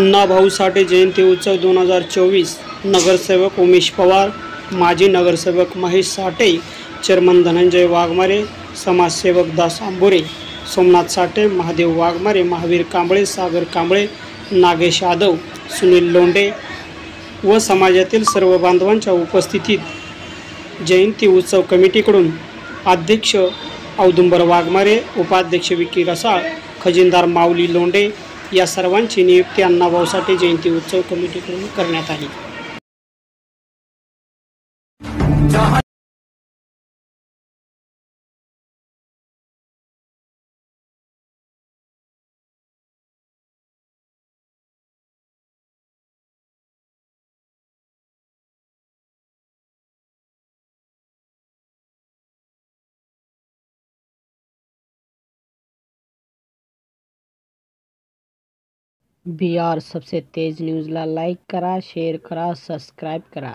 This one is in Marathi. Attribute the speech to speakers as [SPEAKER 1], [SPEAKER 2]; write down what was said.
[SPEAKER 1] अण्णाभाऊ साठे जयंती उत्सव 2024। नगरसेवक उमेश पवार, माजी नगरसेवक महेश साठे, चेअरमन धनंजय वाघमारे, समाजसेवक दास आंबोरे, सोमनाथ साठे, महादेव वाघमारे, महावीर कांबळे, सागर कांबळे, नागेश यादव, सुनील लोंढे व समाजातील सर्व बांधवांच्या उपस्थितीत जयंती उत्सव कमिटीकडून अध्यक्ष औदुंबर वाघमारे, उपाध्यक्ष विकी रसाळ, खजिनदार माऊली लोंढे या सर्वांची नियुक्ती अण्णाभाऊ साठे जयंती उत्सव कमिटीकडून करण्यात आली। बिहार सबसे तेज न्यूज़ला लाईक करा, शेअर करा, सबस्क्राईब करा।